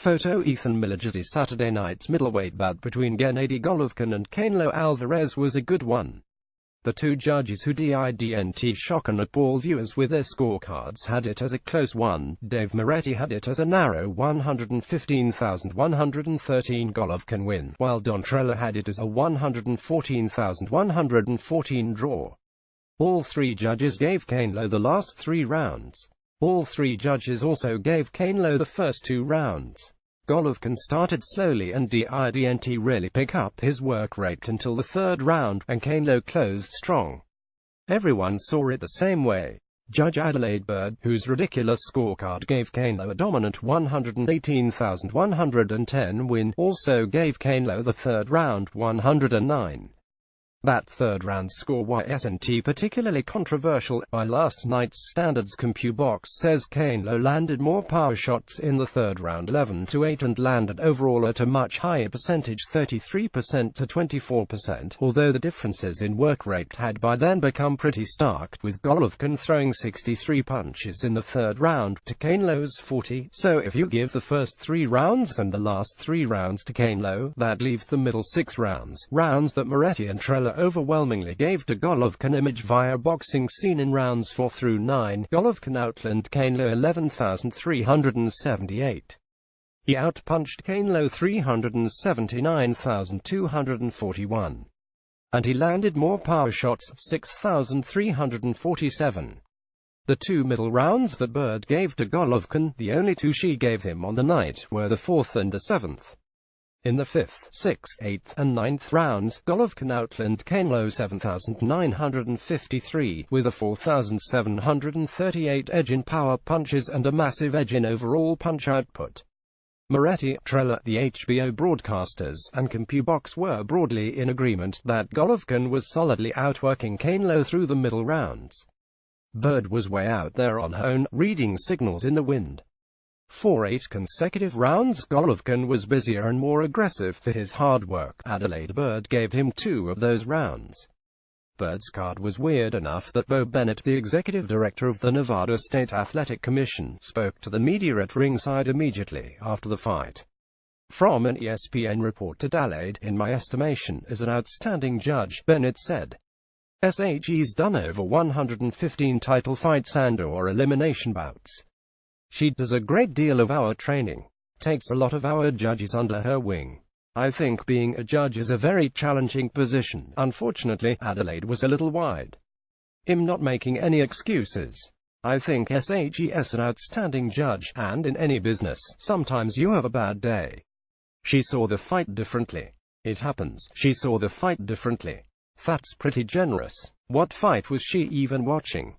Photo Ethan MillerGettySaturday night's middleweight bout between Gennady Golovkin and Canelo Alvarez was a good one. The two judges who didn't shock and appall viewers with their scorecards had it as a close one. Dave Moretti had it as a narrow 115,113 Golovkin win, while Don Trella had it as a 114,114 draw. All three judges gave Canelo the last 3 rounds. All three judges also gave Canelo the first 2 rounds. Golovkin started slowly and didn't really pick up his work rate until the 3rd round, and Canelo closed strong. Everyone saw it the same way. Judge Adalaide Byrd, whose ridiculous scorecard gave Canelo a dominant 118,110 win, also gave Canelo the 3rd round 109. That 3rd round score wasn't particularly controversial. By last night's standards, CompuBox says Canelo landed more power shots in the 3rd round 11-8 and landed overall at a much higher percentage, 33% to 24%, although the differences in work rate had by then become pretty stark, with Golovkin throwing 63 punches in the 3rd round to Canelo's 40. So if you give the first 3 rounds and the last 3 rounds to Canelo, that leaves the middle 6 rounds that Moretti and Trella overwhelmingly gave to Golovkin. Image via boxing scene in rounds 4 through 9. Golovkin outlanded Canelo 11,378. He outpunched Canelo 379,241. And he landed more power shots, 6,347. The 2 middle rounds that Byrd gave to Golovkin, the only 2 she gave him on the night, were the 4th and the 7th. In the 5th, 6th, 8th, and 9th rounds, Golovkin outlanded Canelo 7,953, with a 4,738 edge in power punches and a massive edge in overall punch output. Moretti, Trella, the HBO broadcasters, and CompuBox were broadly in agreement that Golovkin was solidly outworking Canelo through the middle rounds. Byrd was way out there on her own, reading signals in the wind. For 8 consecutive rounds, Golovkin was busier and more aggressive for his hard work. Adalaide Byrd gave him 2 of those rounds. Byrd's card was weird enough that Bo Bennett, the executive director of the Nevada State Athletic Commission, spoke to the media at ringside immediately after the fight. From an ESPN report, Adalaide, in my estimation, is an outstanding judge, Bennett said. She's done over 115 title fights and/or elimination bouts. She does a great deal of our training, takes a lot of our judges under her wing. I think being a judge is a very challenging position. Unfortunately, Adalaide was a little wide. I'm not making any excuses. I think she's an outstanding judge, and in any business, sometimes you have a bad day. She saw the fight differently. It happens. She saw the fight differently. That's pretty generous. What fight was she even watching?